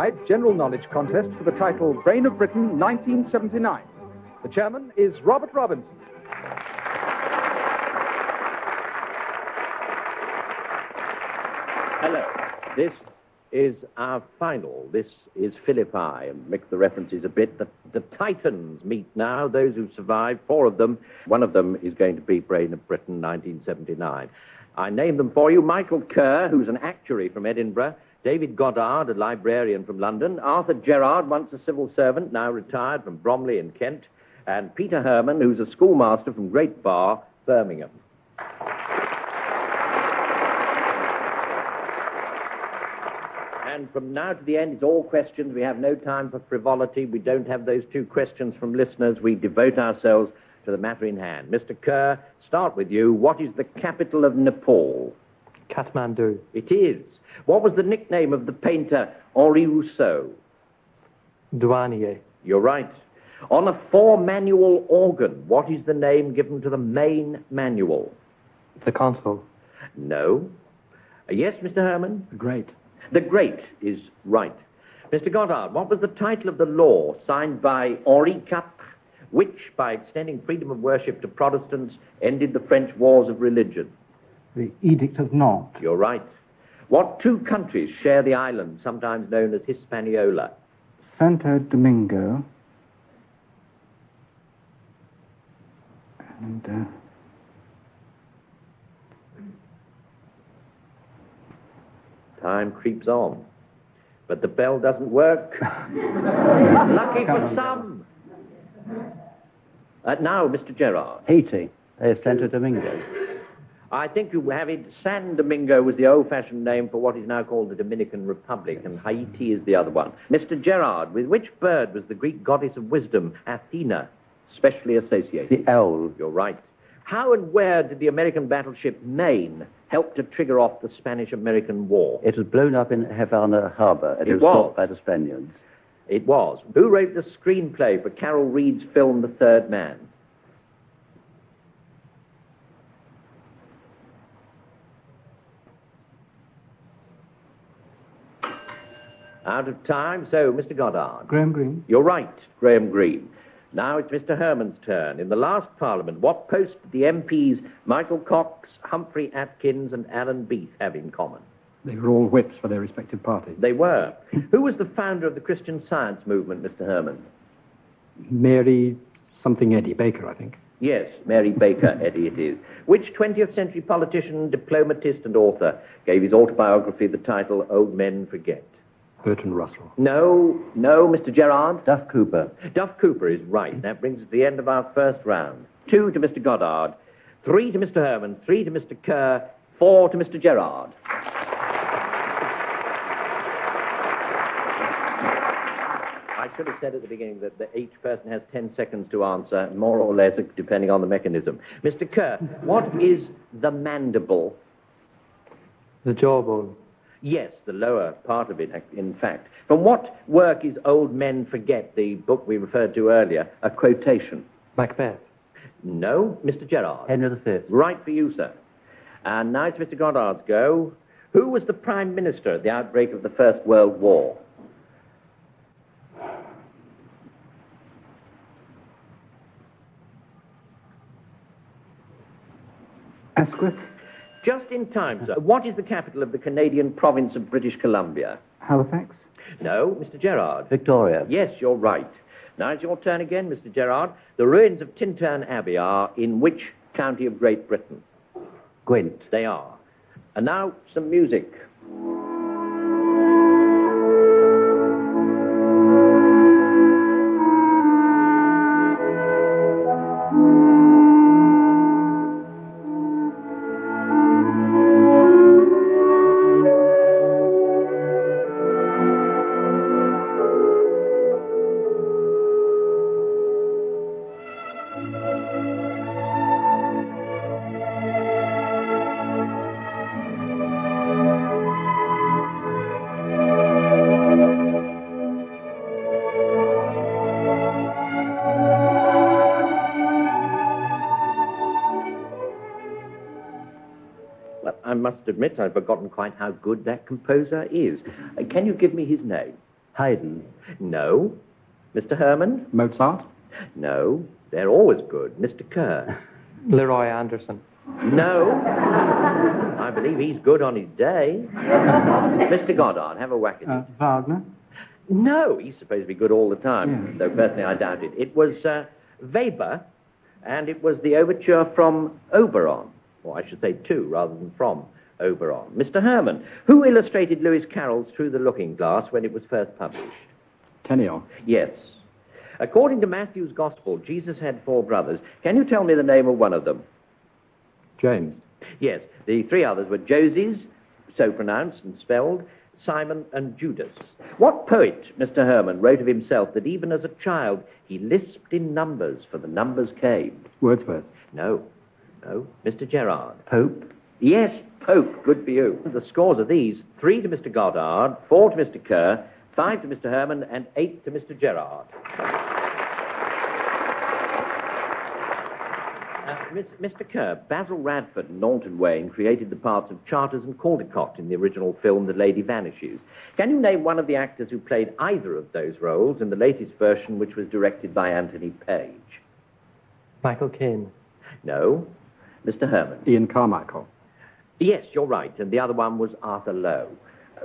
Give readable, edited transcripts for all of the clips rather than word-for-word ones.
nationwide general knowledge contest for the title Brain of Britain 1979. The chairman is Robert Robinson. Hello. This is our final. This is Philippi, and mix the references a bit. The Titans meet now, those who've survived, 4 of them. One of them is going to be Brain of Britain 1979. I name them for you. Michael Kerr, who's an actuary from Edinburgh. David Goddard, a librarian from London. Arthur Gerard, once a civil servant, now retired from Bromley in Kent. And Peter Herman, who's a schoolmaster from Great Barr, Birmingham. And from now to the end, it's all questions. We have no time for frivolity. We don't have those 2 questions from listeners. We devote ourselves to the matter in hand. Mr. Kerr, start with you. What is the capital of Nepal? Kathmandu. It is. What was the nickname of the painter Henri Rousseau? Douanier. You're right. On a 4-manual organ, what is the name given to the main manual? The console. No. Yes, Mr. Herman? The Great. The Great is right. Mr. Goddard, what was the title of the law signed by Henri IV, which, by extending freedom of worship to Protestants, ended the French wars of religion? The Edict of Nantes. You're right. What 2 countries share the island, sometimes known as Hispaniola? Santo Domingo and Time creeps on, but the bell doesn't work. Lucky for some. Now, Mr. Gerard. Haiti. There's Santo Domingo. I think you have it. San Domingo was the old-fashioned name for what is now called the Dominican Republic, and Haiti is the other one. Mr. Gerard, with which bird was the Greek goddess of wisdom, Athena, specially associated? The owl. You're right. How and where did the American battleship Maine help to trigger off the Spanish-American War? It was blown up in Havana Harbor. It was fought by the Spaniards. It was. Who wrote the screenplay for Carol Reed's film The Third Man? Out of time. So, Mr. Goddard. Graham Greene. You're right, Graham Greene. Now it's Mr. Herman's turn. In the last Parliament, what post did the MPs Michael Cox, Humphrey Atkins, and Alan Beath have in common? They were all whips for their respective parties. They were. Who was the founder of the Christian Science movement, Mr. Herman? Mary something Eddie Baker, I think. Yes, Mary Baker Eddy it is. Which 20th century politician, diplomatist, and author gave his autobiography the title Old Men Forget? Bertrand Russell. No, Mr. Gerard. Duff Cooper. Duff Cooper is right. That brings us to the end of our first round. 2 to Mr. Goddard, 3 to Mr. Herman, 3 to Mr. Kerr, 4 to Mr. Gerard. I should have said at the beginning that each person has 10 seconds to answer, more or less, depending on the mechanism. Mr. Kerr, what is the mandible? The jawbone. Yes, the lower part of it, in fact. From what work is Old Men Forget, the book we referred to earlier, a quotation? Macbeth. No, Mr. Gerard. Henry V. Right for you, sir. And now it's Mr. Goddard's go. Who was the Prime Minister at the outbreak of the First World War? Asquith. Just in time, sir. What is the capital of the Canadian province of British Columbia? Halifax. No, Mr. Gerard. Victoria. Yes, you're right. Now it's your turn again, Mr. Gerard. The ruins of Tintern Abbey are in which county of Great Britain? Gwent. They are. And now some music. I must admit I've forgotten quite how good that composer is. Can you give me his name? Haydn. No. Mr. Herman? Mozart? No. They're always good. Mr. Kerr? Leroy Anderson. No. I believe he's good on his day. Mr. Goddard, have a whack at it. Wagner. No, he's supposed to be good all the time, Yes. though personally I doubt it. It was Weber, and it was the overture from Oberon, or I should say to rather than from Oberon. Mr. Herman, who illustrated Lewis Carroll's Through the Looking Glass when it was first published? Tenniel? Yes. According to Matthew's Gospel, Jesus had 4 brothers. Can you tell me the name of one of them? James? Yes. The 3 others were Joses, so pronounced and spelled, Simon and Judas. What poet, Mr. Herman, wrote of himself that even as a child he lisped in numbers, for the numbers came? Wordsworth? No. Mr. Gerard. Pope. Yes, Pope. Good for you. The scores are these: 3 to Mr. Goddard, 4 to Mr. Kerr, 5 to Mr. Herman, and 8 to Mr. Gerard. Mr. Kerr, Basil Radford and Naunton Wayne created the parts of Charters and Caldecott in the original film The Lady Vanishes. Can you name one of the actors who played either of those roles in the latest version, which was directed by Anthony Page? Michael Caine. No. Mr. Herman. Ian Carmichael? Yes, you're right, and the other one was Arthur Lowe.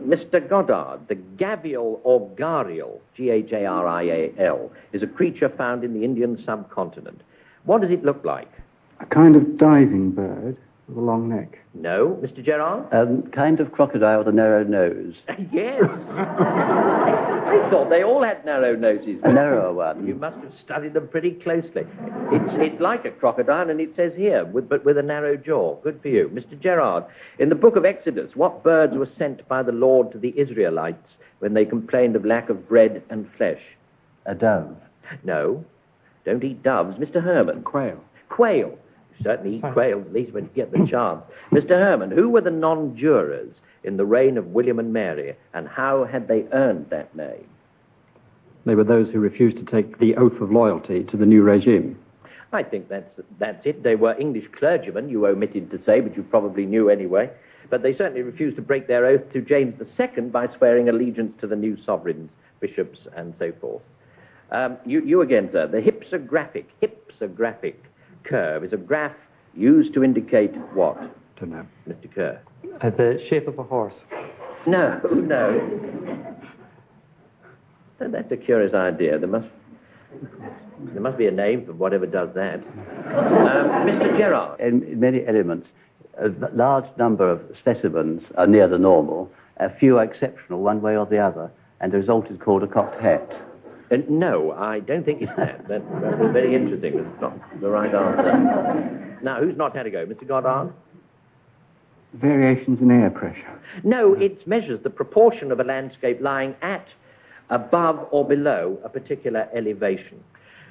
Mr. Goddard, the gavial or gharial, G-H-A-R-I-A-L, is a creature found in the Indian subcontinent. What does it look like? A kind of diving bird with a long neck. No. Mr. Gerard? Kind of crocodile with a narrow nose. Yes. I thought they all had narrow noses. A narrower one. You must have studied them pretty closely. It's like a crocodile, and it says here, but with a narrow jaw. Good for you. Mr. Gerard, in the book of Exodus, what birds were sent by the Lord to the Israelites when they complained of lack of bread and flesh? A dove. No. Don't eat doves. Mr. Herman? Quail? Quail. You certainly eat quail, at least when you get the chance. Mr. Herman, who were the non-jurors in the reign of William and Mary, and how had they earned that name? They were those who refused to take the oath of loyalty to the new regime. I think that's it. They were English clergymen, you omitted to say, but you probably knew anyway. But they certainly refused to break their oath to James II by swearing allegiance to the new sovereigns, bishops, and so forth. You again, sir. The hypsographic curve is a graph used to indicate what? Don't know. Mr. Kerr? The shape of a horse. No. That's a curious idea. There must be a name for whatever does that. Mr. Gerard? In many elements, a large number of specimens are near the normal, a few are exceptional one way or the other, and the result is called a cocked hat. No, I don't think it's that. That was very interesting, but it's not the right answer. Now, who's not had a go? Mr. Goddard? Variations in air pressure. No, it measures the proportion of a landscape lying at, above, or below a particular elevation.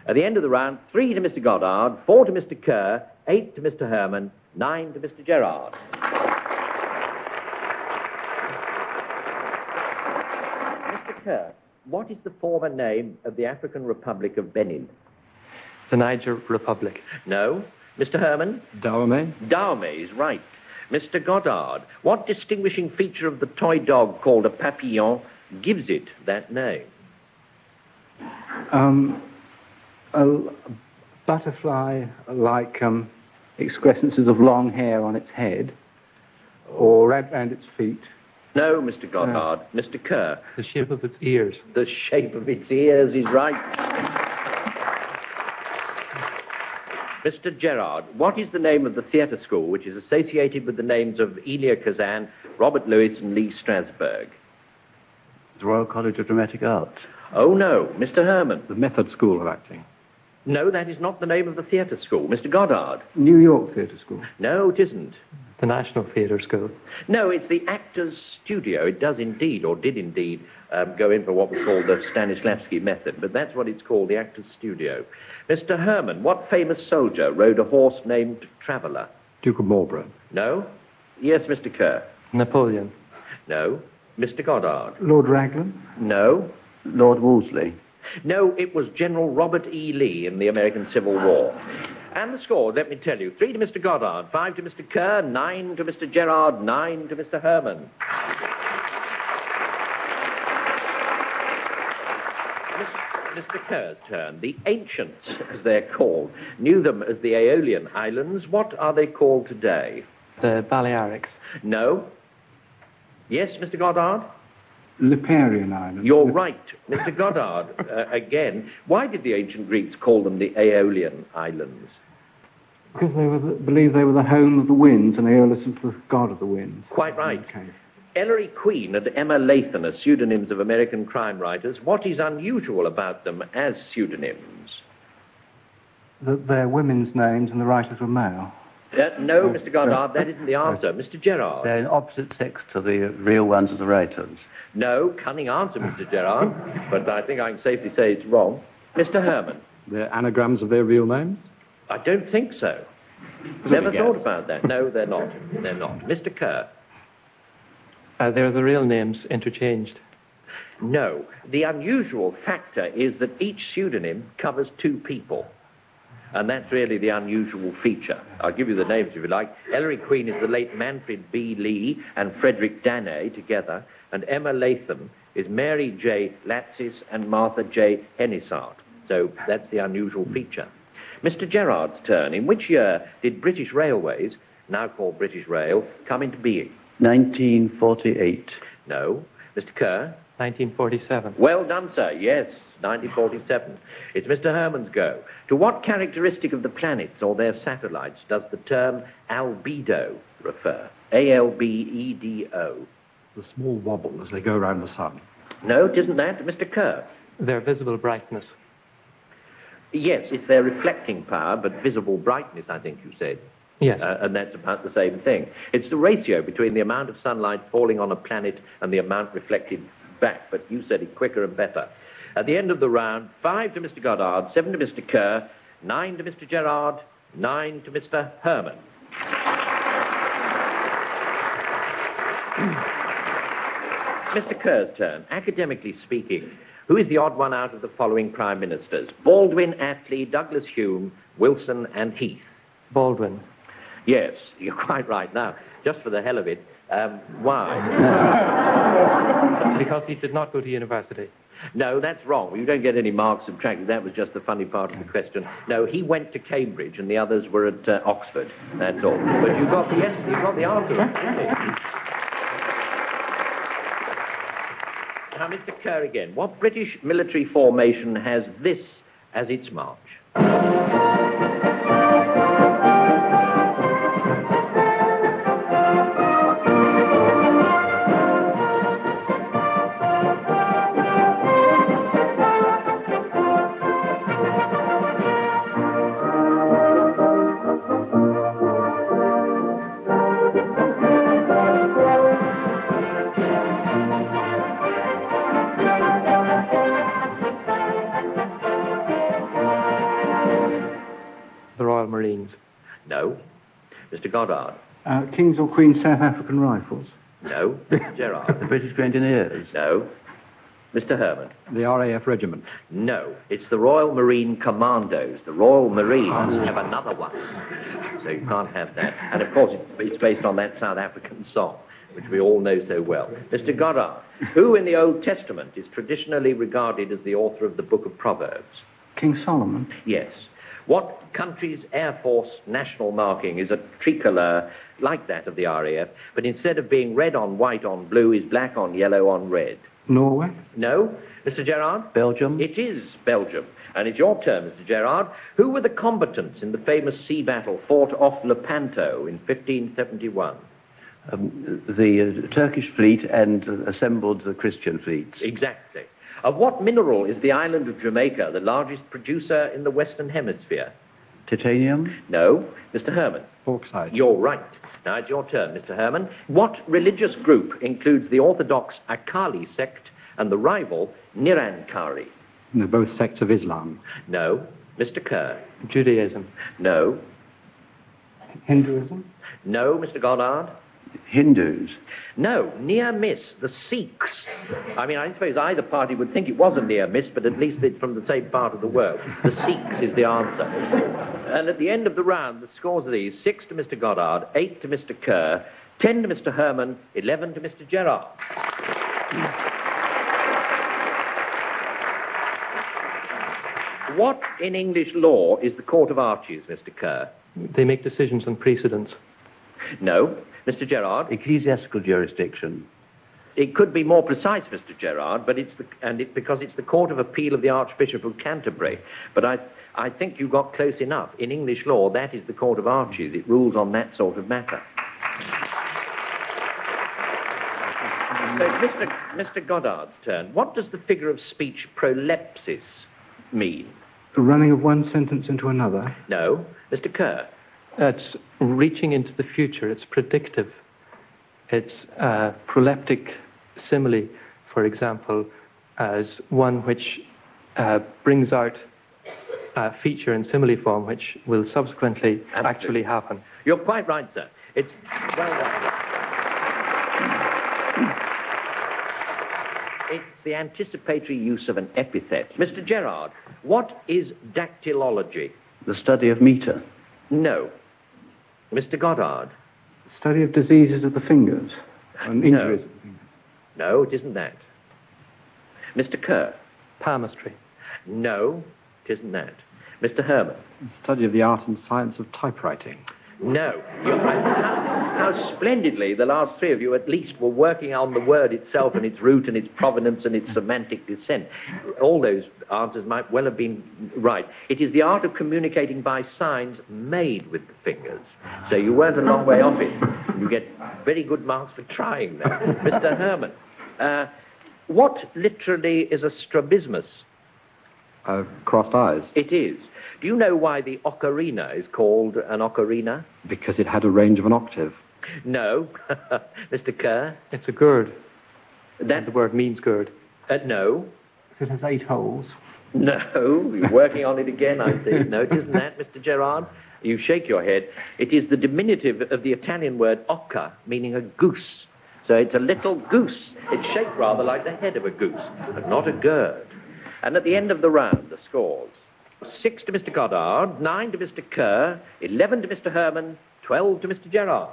At the end of the round, 3 to Mr. Goddard, 4 to Mr. Kerr, 8 to Mr. Herman, 9 to Mr. Gerard. Mr. Kerr, what is the former name of the African Republic of Benin? The Niger Republic. No. Mr. Herman? Dahomey? Dahomey is right. Mr. Goddard, what distinguishing feature of the toy dog called a papillon gives it that name? A butterfly like excrescences of long hair on its head or around its feet. No, Mr. Goddard. Mr. Kerr. The shape of its ears. The shape of its ears is right. Mr. Gerard, what is the name of the theatre school which is associated with the names of Elia Kazan, Robert Louis, and Lee Strasberg? The Royal College of Dramatic Art. Oh, no. Mr. Herman. The Method School of Acting. No, that is not the name of the theatre school. Mr. Goddard. New York Theatre School. No, it isn't. The National Theatre School. No, it's the Actors' Studio. It does indeed, or did indeed, go in for what was called the Stanislavski method, but that's what it's called, the Actors' Studio. Mr. Herman, what famous soldier rode a horse named Traveller? Duke of Marlborough. No? Yes, Mr. Kerr. Napoleon. No. Mr. Goddard. Lord Raglan. No. Lord Wolseley. No, it was General Robert E. Lee in the American Civil War. And the score, let me tell you, 3 to Mr. Goddard, 5 to Mr. Kerr, 9 to Mr. Gerard, 9 to Mr. Herman. Mr. Kerr's turn. The ancients, as they're called, knew them as the Aeolian Islands. What are they called today? The Balearics. No. Yes, Mr. Goddard? Liparian Island. You're right, Mr. Goddard. Again, why did the ancient Greeks call them the Aeolian Islands? Because they believed they were the home of the winds, and Aeolus was the god of the winds. Quite right. Okay. Ellery Queen and Emma Lathan are pseudonyms of American crime writers. What is unusual about them as pseudonyms? They're women's names, and the writers were male. No, Mr. Goddard, that isn't the answer. Mr. Gerard? They're in opposite sex to the real ones of the writers. No, cunning answer, Mr. Gerard, but I think I can safely say it's wrong. Mr. Herman? They're anagrams of their real names? I don't think so. Never thought about that. No, they're not. They're not. Mr. Kerr? They're the real names interchanged. No. The unusual factor is that each pseudonym covers two people. And that's really the unusual feature. I'll give you the names if you like. Ellery Queen is the late Manfred B. Lee and Frederick Dannay together. And Emma Lathan is Mary J. Latsis and Martha J. Hennisart. So that's the unusual feature. Mr. Gerard's turn. In which year did British Railways, now called British Rail, come into being? 1948. No. Mr. Kerr? 1947. Well done, sir. Yes, 1947. It's Mr. Herman's go. To what characteristic of the planets or their satellites does the term albedo refer? A-L-B-E-D-O. The small wobble as they go around the sun. No, it isn't that. Mr. Kerr? Their visible brightness. Yes, it's their reflecting power, but visible brightness, I think you said. Yes. And that's about the same thing. It's the ratio between the amount of sunlight falling on a planet and the amount reflected back, but you said it quicker and better. At the end of the round, 5 to Mr. Goddard, 7 to Mr. Kerr, 9 to Mr. Gerard, 9 to Mr. Herman. Mr. Kerr's turn. Academically speaking, who is the odd one out of the following prime ministers? Baldwin, Attlee, Douglas Hume, Wilson, and Heath. Baldwin. Yes, you're quite right. Now, just for the hell of it, why? Because he did not go to university. No, that's wrong. You don't get any marks subtracted. That was just the funny part of the question. No, he went to Cambridge and the others were at Oxford. That's all. But you got the answer. Now, Mr. Kerr again. What British military formation has this as its march? Marines. No. Mr. Goddard? King's or Queen's South African Rifles. No. Mr. Gerard? The British Grenadiers. No. Mr. Herman? The RAF Regiment. No. It's the Royal Marine Commandos. The Royal Marines have another one. So you can't have that. And of course, it's based on that South African song, which we all know so well. Mr. Goddard, who in the Old Testament is traditionally regarded as the author of the Book of Proverbs? King Solomon. Yes. What country's Air Force national marking is a tricolour like that of the RAF, but instead of being red on white on blue, is black on yellow on red? Norway. No. Mr. Gerard? Belgium. It is Belgium. And it's your turn, Mr. Gerard. Who were the combatants in the famous sea battle fought off Lepanto in 1571? The Turkish fleet and assembled the Christian fleets. Exactly. Of what mineral is the island of Jamaica the largest producer in the Western Hemisphere? Titanium. No. Mr. Herman? Bauxite. You're right. Now it's your turn, Mr. Herman. What religious group includes the Orthodox Akali sect and the rival Nirankari? They're both sects of Islam. No. Mr. Kerr? Judaism. No. Hinduism. No, Mr. Goddard? Hindus. No, near miss, the Sikhs. I mean, I suppose either party would think it was a near miss, but at least it's from the same part of the world. The Sikhs is the answer. And at the end of the round, the scores are these: 6 to Mr. Goddard, 8 to Mr. Kerr, 10 to Mr. Herman, 11 to Mr. Gerard. What in English law is the Court of Arches, Mr. Kerr? They make decisions on precedents. No. Mr. Gerard? Ecclesiastical jurisdiction. It could be more precise, Mr. Gerard, but because it's the Court of Appeal of the Archbishop of Canterbury. But I think you got close enough. In English law, that is the Court of Arches. It rules on that sort of matter. So it's Mr. Goddard's turn. What does the figure of speech prolepsis mean? The running of one sentence into another. No. Mr. Kerr? It's reaching into the future. It's predictive. It's proleptic simile, for example, as one which brings out a feature in simile form which will subsequently actually happen. You're quite right, sir. It's well done. It's the anticipatory use of an epithet. Mr. Gerard, what is dactylology? The study of meter. No. Mr. Goddard? Study of diseases of the fingers and injuries of the fingers. No, it isn't that. Mr. Kerr? Palmistry. No, it isn't that. Mr. Herman? The study of the art and science of typewriting. No. You're right. How splendidly the last three of you at least were working on the word itself and its root and its provenance and its semantic descent. All those answers might well have been right. It is the art of communicating by signs made with the fingers. So you weren't a long way off it. You get very good marks for trying that. Mr. Herman, what literally is a strabismus? Crossed eyes. It is. Do you know why the ocarina is called an ocarina? Because it had a range of an octave. No. Mr. Kerr? It's a gourd. That The word means gourd. no. It has 8 holes. No. You're working on it again, I see. No, it isn't that, Mr. Gerard. You shake your head. It is the diminutive of the Italian word oca, meaning a goose. So it's a little goose. It's shaped rather like the head of a goose, but not a gourd. And at the end of the round, the scores. 6 to Mr. Goddard, 9 to Mr. Kerr, 11 to Mr. Herman, 12 to Mr. Gerard.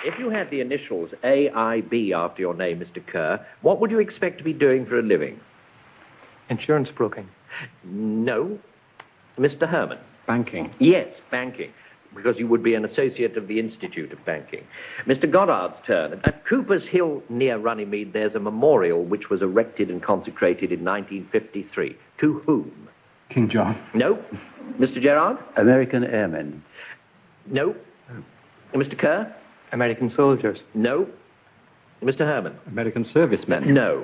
If you had the initials AIB after your name, Mr. Kerr, what would you expect to be doing for a living? Insurance broking. No. Mr. Herman? Banking. Yes, banking, because you would be an associate of the Institute of Banking. Mr. Goddard's turn. At Cooper's Hill near Runnymede, there's a memorial which was erected and consecrated in 1953. To whom? King John. No. Mr. Gerard? American airmen. No. Mr. Kerr? American soldiers. No. Mr. Herman? American servicemen. No.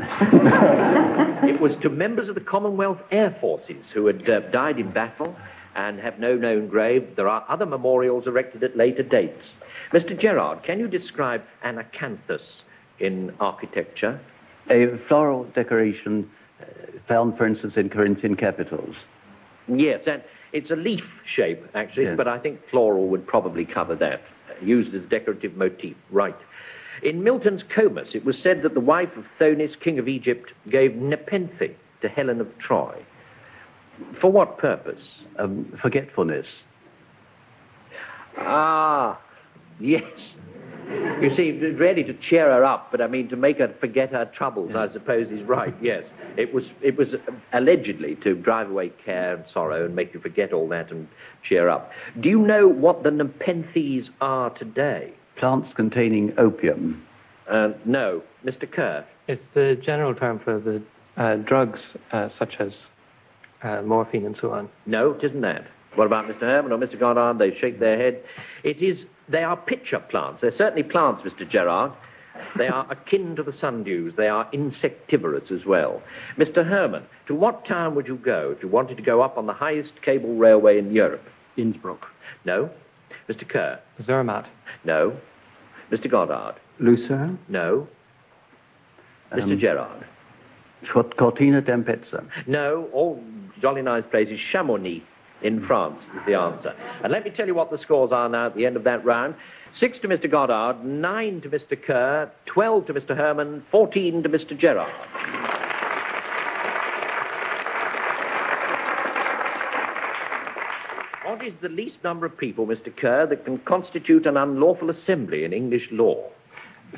It was to members of the Commonwealth Air Forces who had died in battle and have no known grave. There are other memorials erected at later dates. Mr. Gerard, can you describe an acanthus in architecture? A floral decoration found, for instance, in Corinthian capitals. Yes, and it's a leaf shape, actually, Yes. but I think floral would probably cover that, used as decorative motif. Right. In Milton's Comus, it was said that the wife of Thonis, king of Egypt, gave Nepenthe to Helen of Troy. For what purpose? Forgetfulness. Ah, yes. You see, really to cheer her up, but I mean to make her forget her troubles, I suppose is right, yes. It was allegedly to drive away care and sorrow and make you forget all that and cheer up. Do you know what the Nepenthes are today? Plants containing opium. No. Mr. Kerr? It's the general term for the drugs such as morphine and so on. No, it isn't that. What about Mr. Herman or Mr. Goddard? They shake their head. They are pitcher plants. They're certainly plants, Mr. Gerard. They are akin to the sundews. They are insectivorous as well. Mr. Herman, to what town would you go if you wanted to go up on the highest cable railway in Europe? Innsbruck. No. Mr. Kerr? Zermatt. No. Mr. Goddard? Lucerne. No. Mr. Gerard? Cortina d'Ampezza. No. All jolly nice places. Chamonix in France is the answer. And let me tell you what the scores are now at the end of that round. 6 to Mr. Goddard, 9 to Mr. Kerr, 12 to Mr. Herman, 14 to Mr. Gerard. What is the least number of people, Mr. Kerr, that can constitute an unlawful assembly in English law?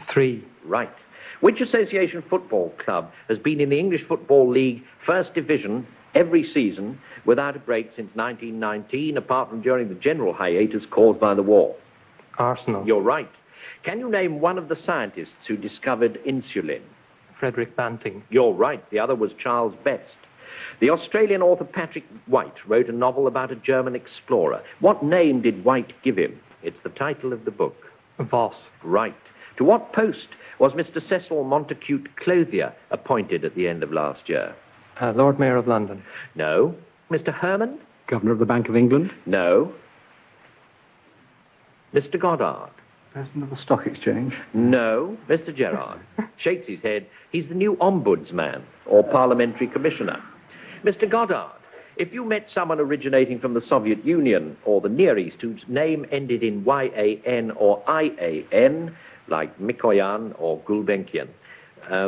3. Right. Which association football club has been in the English Football League First Division every season without a break since 1919, apart from during the general hiatus caused by the war? Arsenal. You're right. Can you name one of the scientists who discovered insulin? Frederick Banting. You're right. The other was Charles Best. The Australian author Patrick White wrote a novel about a German explorer. What name did White give him? It's the title of the book. Voss. Right. To what post was Mr. Cecil Montacute Clothier appointed at the end of last year? Lord Mayor of London. No. Mr. Herman? Governor of the Bank of England. No. Mr. Goddard? President of the Stock Exchange. No. Mr. Gerard shakes his head. He's the new ombudsman or parliamentary commissioner. Mr. Goddard, if you met someone originating from the Soviet Union or the Near East whose name ended in Y-A-N or I-A-N, like Mikoyan or Gulbenkian,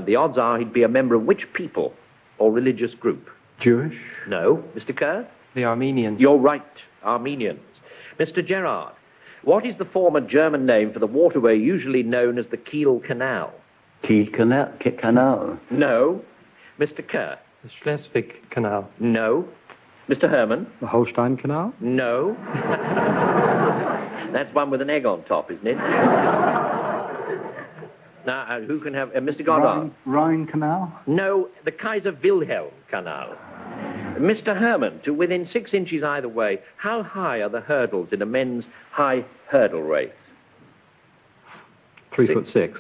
the odds are he'd be a member of which people or religious group? Jewish. No. Mr. Kerr? The Armenians. You're right. Armenians. Mr. Gerard, what is the former German name for the waterway usually known as the Kiel Canal? Kiel Canal. No. Mr. Kerr? The Schleswig Canal. No. Mr. Herman? The Holstein Canal. No. That's one with an egg on top, isn't it? Now, who can have... Mr. Goddard? Rhine Canal. No, the Kaiser Wilhelm Canal. Mr. Herman, to within 6 inches either way, how high are the hurdles in a men's high hurdle race? 3'6".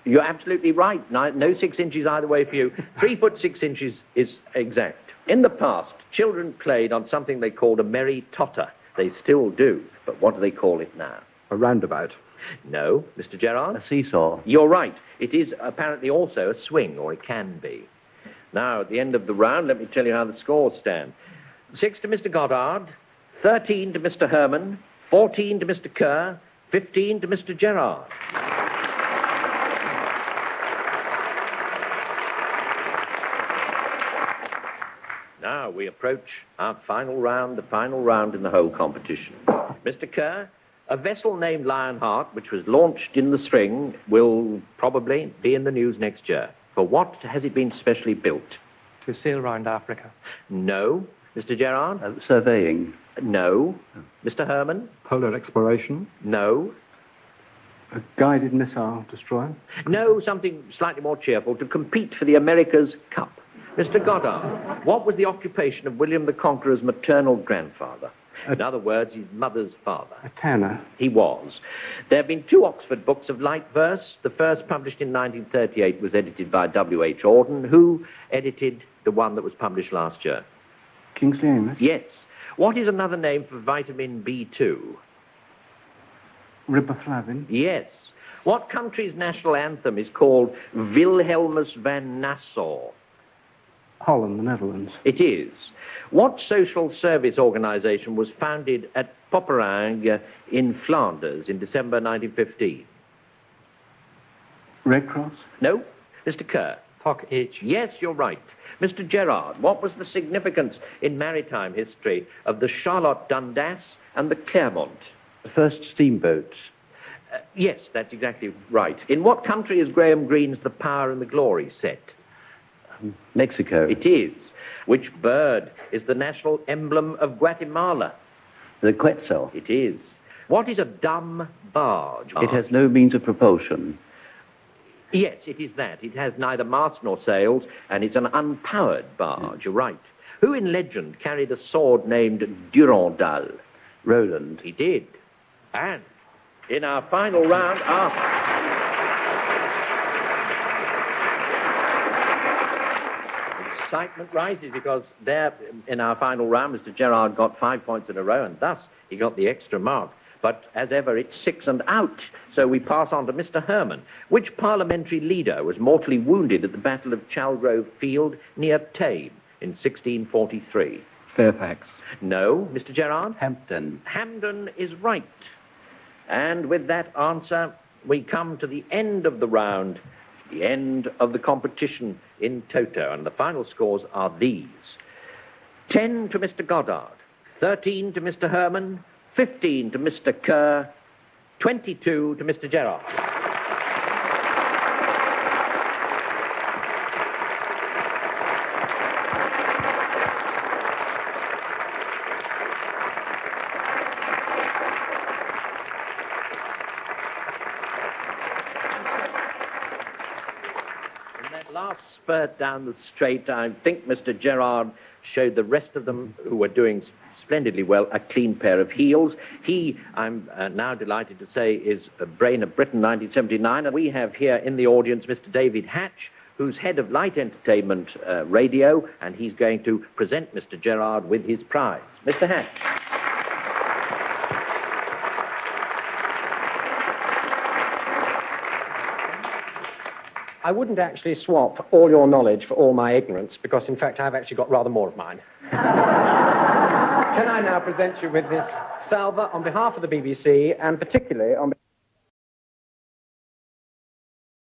You're absolutely right. No 6 inches either way for you. 3 foot 6 inches is exact. In the past, children played on something they called a merry totter. They still do. But what do they call it now? A roundabout. No. Mr. Gerard? A seesaw. You're right. It is apparently also a swing, or it can be. Now, at the end of the round, let me tell you how the scores stand. 6 to Mr. Goddard, 13 to Mr. Herman, 14 to Mr. Kerr, 15 to Mr. Gerard. Now we approach our final round, the final round in the whole competition. Mr. Kerr, a vessel named Lionheart, which was launched in the spring, will probably be in the news next year. For what has it been specially built? To sail round Africa. No. Mr. Gerard? Surveying. No. Mr. Herman? Polar exploration. No. A guided missile destroyer. No, something slightly more cheerful, to compete for the America's Cup. Mr. Goddard, what was the occupation of William the Conqueror's maternal grandfather? In other words, his mother's father. A tanner. He was. There have been 2 Oxford books of light verse. The first, published in 1938, was edited by W.H. Auden. Who edited the one that was published last year? Kingsley Amis. Yes. What is another name for vitamin B2? Riboflavin. Yes. What country's national anthem is called Wilhelmus van Nassau? Holland, the Netherlands. It is. What social service organisation was founded at Poperinghe in Flanders in December 1915? Red Cross. No? Mr. Kerr? Talk H. Yes, you're right. Mr. Gerard, what was the significance in maritime history of the Charlotte Dundas and the Clermont? The first steamboats. Yes, that's exactly right. In what country is Graham Greene's The Power and the Glory set? Mexico. It is. Which bird is the national emblem of Guatemala? The Quetzal. It is. What is a dumb barge? It has no means of propulsion. Yes, it is that. It has neither mast nor sails, and it's an unpowered barge. You're right. Who in legend carried a sword named Durandal? Roland. He did. And in our final round, excitement rises because there, in our final round, Mr. Gerard got 5 points in a row, and thus he got the extra mark. But as ever, it's 6 and out. So we pass on to Mr. Herman. Which parliamentary leader was mortally wounded at the Battle of Chalgrove Field near Thame in 1643? Fairfax. No. Mr. Gerard? Hampden. Hampden is right. And with that answer, we come to the end of the round, the end of the competition in toto. And the final scores are these. 10 to Mr. Goddard, 13 to Mr. Herman, 15 to Mr. Kerr, 22 to Mr. Gerard. spurt down the straight. I think Mr. Gerard showed the rest of them, who were doing splendidly well, a clean pair of heels. He, I'm now delighted to say, is Brain of Britain 1979. And we have here in the audience Mr. David Hatch, who's head of Light Entertainment Radio, and he's going to present Mr. Gerard with his prize. Mr. Hatch. I wouldn't actually swap all your knowledge for all my ignorance, because in fact I've actually got rather more of mine. Can I now present you with this salver on behalf of the BBC, and particularly on